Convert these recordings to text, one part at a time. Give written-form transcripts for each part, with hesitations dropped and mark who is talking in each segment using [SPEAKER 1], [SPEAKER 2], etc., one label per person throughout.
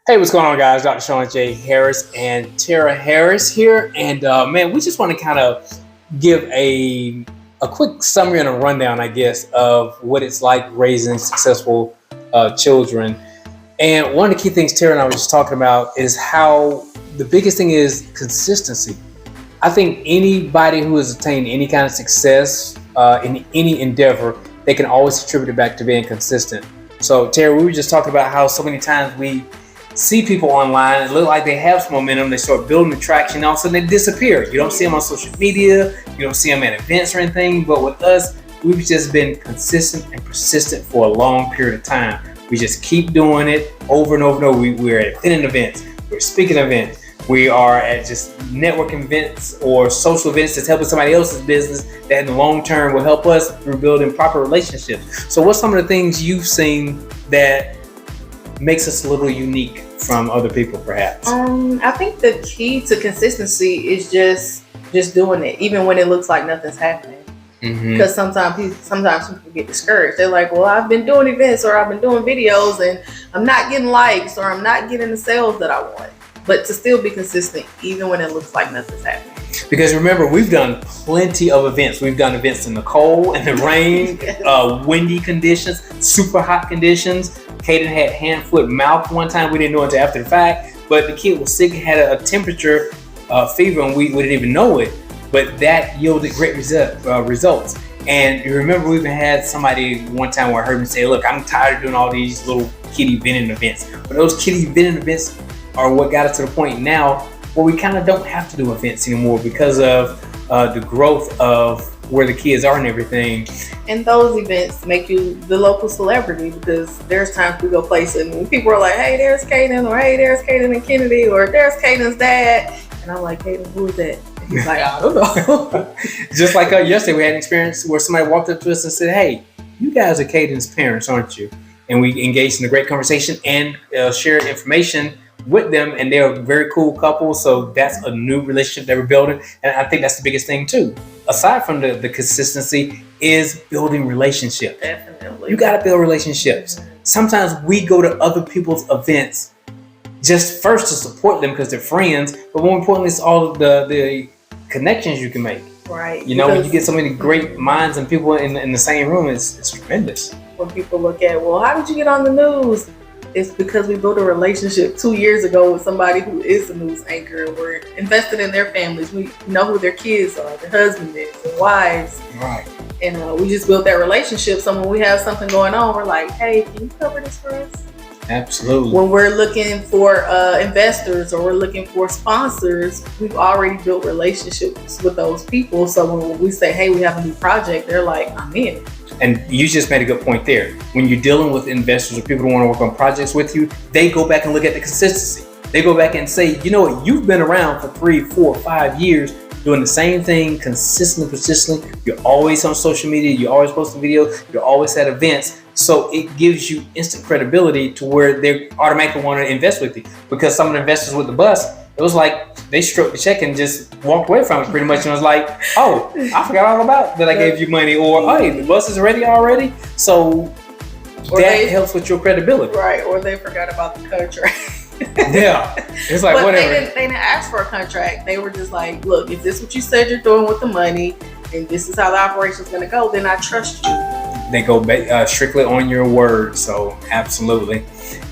[SPEAKER 1] Hey, what's going on, guys? Dr. Sean J. Harris and Tara Harris here. And man, we just want to kind of give a quick summary and a rundown, I guess, of what it's like raising successful children. And one of the key things Tara and I were just talking about is how the biggest thing is consistency. I think anybody who has attained any kind of success in any endeavor, they can always attribute it back to being consistent. So, Tara, we were just talking about how so many times we see people online and look like they have some momentum. They start building the traction, all of a sudden they disappear. You don't see them on social media, you don't see them at events or anything. But with us, we've just been consistent and persistent for a long period of time. We just keep doing it over and over and over. We're at attending events, we're speaking events, we are at just networking events or social events that's helping somebody else's business that in the long term will help us through building proper relationships. So what's some of the things you've seen that makes us a little unique from other people, perhaps?
[SPEAKER 2] I think the key to consistency is just doing it, even when it looks like nothing's happening. Because sometimes people get discouraged. They're like, "Well, I've been doing events or I've been doing videos and I'm not getting likes or I'm not getting the sales that I want." But to still be consistent, even when it looks like nothing's happening.
[SPEAKER 1] Because remember, we've done plenty of events. We've done events in the cold, in the rain, windy conditions, super hot conditions. Caden had hand, foot, mouth one time. We didn't know until after the fact. But the kid was sick, had a temperature, fever, and we didn't even know it. But that yielded great results. And you remember, we even had somebody one time where I heard me say, "Look, I'm tired of doing all these little kiddie vending events." But those kiddie vending events are what got us to the point now where we kind of don't have to do events anymore because of the growth of where the kids are and everything.
[SPEAKER 2] And those events make you the local celebrity, because there's times we go places and people are like, "Hey, there's Caden," or "Hey, there's Caden and Kennedy," or "There's Caden's dad." And I'm like, "Caden, who is that?" And he's like, "I don't know."
[SPEAKER 1] Just like yesterday, we had an experience where somebody walked up to us and said, "Hey, you guys are Caden's parents, aren't you?" And we engaged in a great conversation and shared information with them, and they're a very cool couple. So that's a new relationship that we're building, and I think that's the biggest thing too. Aside from the consistency, is building relationships.
[SPEAKER 2] Definitely.
[SPEAKER 1] You got to build relationships. Sometimes we go to other people's events just first to support them because they're friends, but more importantly, it's all of the connections you can make.
[SPEAKER 2] Right.
[SPEAKER 1] You know, when you get so many great minds and people in the same room, it's tremendous.
[SPEAKER 2] When people look at, "Well, how did you get on the news?" It's because we built a relationship 2 years ago with somebody who is a news anchor. We're invested in their families. We know who their kids are, their husbands, their wives.
[SPEAKER 1] Right.
[SPEAKER 2] And we just built that relationship. So when we have something going on, we're like, "Hey, can you cover this for us?"
[SPEAKER 1] Absolutely.
[SPEAKER 2] When we're looking for investors or we're looking for sponsors, we've already built relationships with those people. So when we say, "Hey, we have a new project," they're like, "I'm in."
[SPEAKER 1] And you just made a good point there. When you're dealing with investors or people who want to work on projects with you, they go back and look at the consistency. They go back and say, "You know what? You've been around for 3, 4, 5 years doing the same thing consistently. You're always on social media. You're always posting videos. You're always at events." So it gives you instant credibility to where they automatically want to invest with you. Because some of the investors with the bus, it was like they stroked the check and just walked away from it pretty much, and was like, "Oh, I forgot all about that I gave you money," or "Hey, the bus is ready already." So that helps with your credibility.
[SPEAKER 2] Right, or they forgot about the contract.
[SPEAKER 1] Yeah, it's like,
[SPEAKER 2] but
[SPEAKER 1] whatever.
[SPEAKER 2] They didn't ask for a contract. They were just like, "Look, if this is what you said you're doing with the money, and this is how the operation's going to go, then I trust you."
[SPEAKER 1] They go strictly on your word. So absolutely.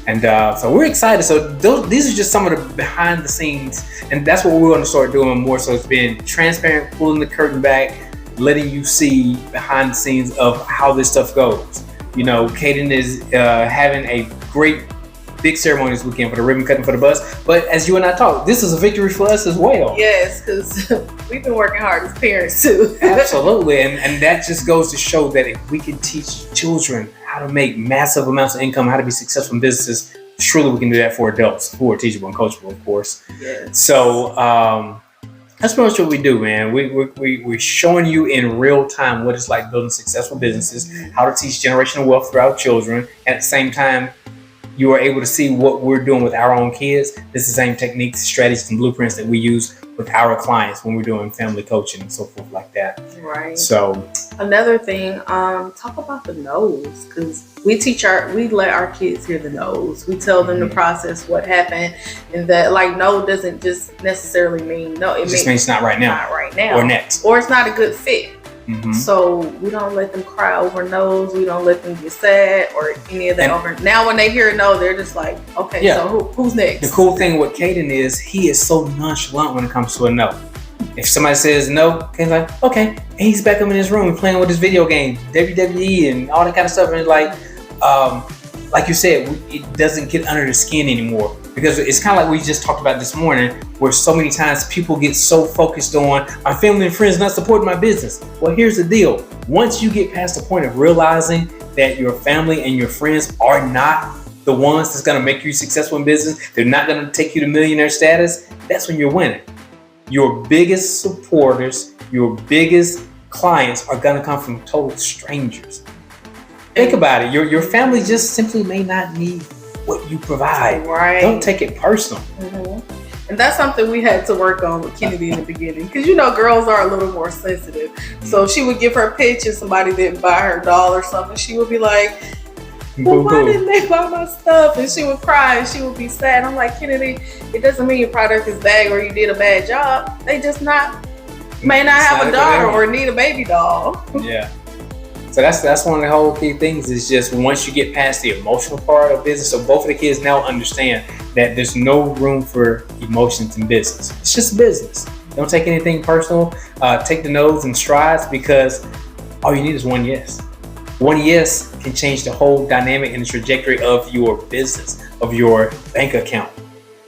[SPEAKER 1] And so we're excited. So these are just some of the behind the scenes, and that's what we're going to start doing more. So it's being transparent, pulling the curtain back, letting you see behind the scenes of how this stuff goes. You know, Caden is having a great big ceremony this weekend for the ribbon cutting for the bus. But as you and I talked, this is a victory for us as well.
[SPEAKER 2] Yes, because we've been working hard as parents too.
[SPEAKER 1] Absolutely. And that just goes to show that if we can teach children how to make massive amounts of income, how to be successful in businesses, surely we can do that for adults who are teachable and coachable, of course.
[SPEAKER 2] Yes.
[SPEAKER 1] So that's pretty much what we do, man. We're showing you in real time what it's like building successful businesses, how to teach generational wealth throughout children, and at the same time, you are able to see what we're doing with our own kids. This is the same techniques, strategies, and blueprints that we use with our clients when we're doing family coaching and so forth like that.
[SPEAKER 2] Right.
[SPEAKER 1] So
[SPEAKER 2] another thing, talk about the no's, because we let our kids hear the no's. We tell them the process, what happened, and that like no doesn't just necessarily mean no.
[SPEAKER 1] It just means not right now.
[SPEAKER 2] Not right now.
[SPEAKER 1] Or next.
[SPEAKER 2] Or it's not a good fit. So we don't let them cry over no's. We don't let them get sad or any of that over. Now when they hear a no, they're just like, okay, so who's next?
[SPEAKER 1] The cool thing with Caden is he is so nonchalant when it comes to a no. If somebody says no, Caden's like, okay. And he's back up in his room playing with his video game, WWE and all that kind of stuff. And it's like you said, it doesn't get under the skin anymore. Because it's kind of like we just talked about this morning, where so many times people get so focused on my family and friends not supporting my business. Well, here's the deal. Once you get past the point of realizing that your family and your friends are not the ones that's going to make you successful in business, they're not going to take you to millionaire status, that's when you're winning. Your biggest supporters, your biggest clients are going to come from total strangers. Think about it. Your family just simply may not need what you provide.
[SPEAKER 2] Right.
[SPEAKER 1] Don't take it personal.
[SPEAKER 2] And that's something we had to work on with Kennedy in the beginning. Because, you know, girls are a little more sensitive. So she would give her a pitch and somebody didn't buy her doll or something. She would be like, well, why didn't they buy my stuff? And she would cry and she would be sad. I'm like, Kennedy, it doesn't mean your product is bad or you did a bad job. They just may not have a daughter or need a baby doll.
[SPEAKER 1] Yeah. So that's one of the whole key things is just once you get past the emotional part of business. So both of the kids now understand that there's no room for emotions in business. It's just business. Don't take anything personal. Take the no's and strides because all you need is one yes. One yes can change the whole dynamic and the trajectory of your business, of your bank account,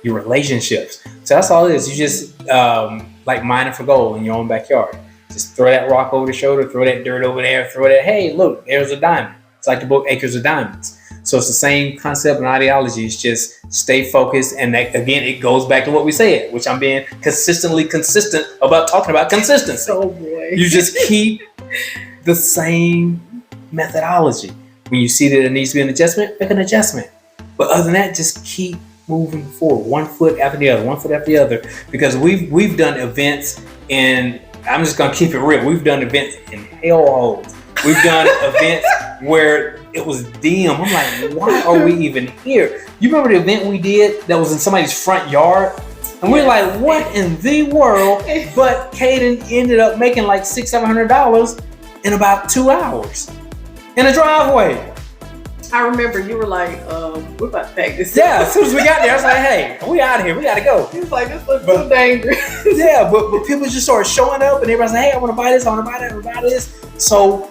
[SPEAKER 1] your relationships. So that's all it is. You just like mining for gold in your own backyard. Just throw that rock over the shoulder, throw that dirt over there, throw that, hey, look, there's a diamond. It's like the book Acres of Diamonds. So it's the same concept and ideology. It's just stay focused. And that, again, it goes back to what we said, which I'm being consistently consistent about talking about consistency.
[SPEAKER 2] Oh, boy.
[SPEAKER 1] You just keep the same methodology. When you see that there needs to be an adjustment, make an adjustment. But other than that, just keep moving forward, one foot after the other, one foot after the other. Because we've done events in, I'm just gonna keep it real. We've done events in hellholes. We've done events where it was dim. I'm like, why are we even here? You remember the event we did that was in somebody's front yard? And we're like, what in the world? But Caden ended up making like $600-700 in about 2 hours in a driveway.
[SPEAKER 2] I remember you were like, we're about to pack this.
[SPEAKER 1] Yeah, as soon as we got there, I was like, hey, we out of here. We got to go.
[SPEAKER 2] He was like, this looks too dangerous.
[SPEAKER 1] Yeah, but people just started showing up and everybody's like, hey, I want to buy this, I want to buy that, I want to buy this. So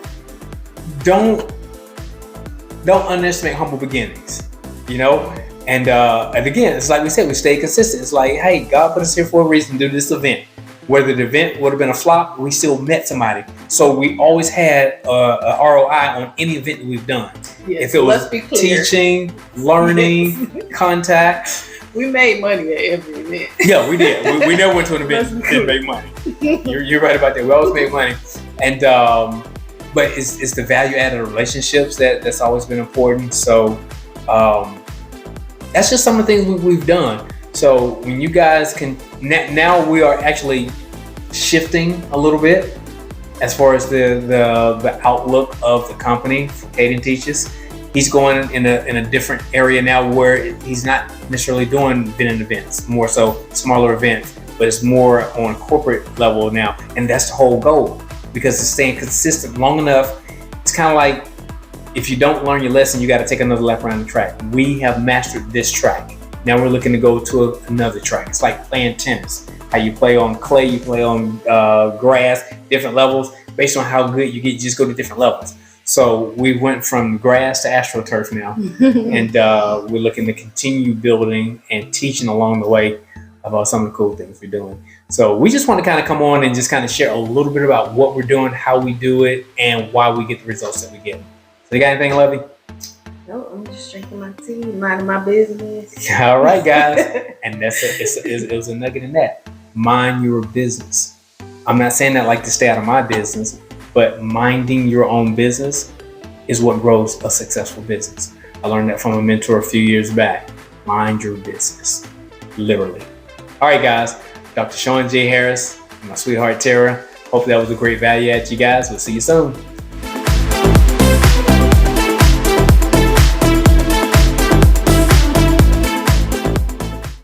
[SPEAKER 1] don't underestimate humble beginnings, you know? And again, it's like we said, we stay consistent. It's like, hey, God put us here for a reason to do this event. Whether the event would have been a flop, we still met somebody. So we always had a ROI on any event that we've done.
[SPEAKER 2] Yes,
[SPEAKER 1] if it was teaching, learning, contacts.
[SPEAKER 2] We made money at every event.
[SPEAKER 1] Yeah, we did. We never went to an event and didn't make money. You're right about that. We always made money. And but it's the value added relationships that's always been important. So that's just some of the things we've done. So when you guys can, now we are actually shifting a little bit as far as the outlook of the company for Caden Teaches. He's going in a different area now where he's not necessarily doing vending events, more so smaller events, but it's more on corporate level now. And that's the whole goal, because it's staying consistent long enough. It's kind of like if you don't learn your lesson, you got to take another lap around the track. We have mastered this track. Now we're looking to go to another track. It's like playing tennis. How you play on clay, you play on grass, different levels. Based on how good you get, you just go to different levels. So we went from grass to AstroTurf now. And we're looking to continue building and teaching along the way about some of the cool things we're doing. So we just want to kind of come on and just kind of share a little bit about what we're doing, how we do it, and why we get the results that we get. So you got anything, Lovey?
[SPEAKER 2] No, I'm just drinking my tea, minding my business.
[SPEAKER 1] All right, guys. And it was a nugget in that. Mind your business. I'm not saying that like to stay out of my business, but minding your own business is what grows a successful business. I learned that from a mentor a few years back. Mind your business. Literally. All right, guys. Dr. Sean J. Harris, my sweetheart Tara. Hopefully that was a great value add to you guys. We'll see you soon.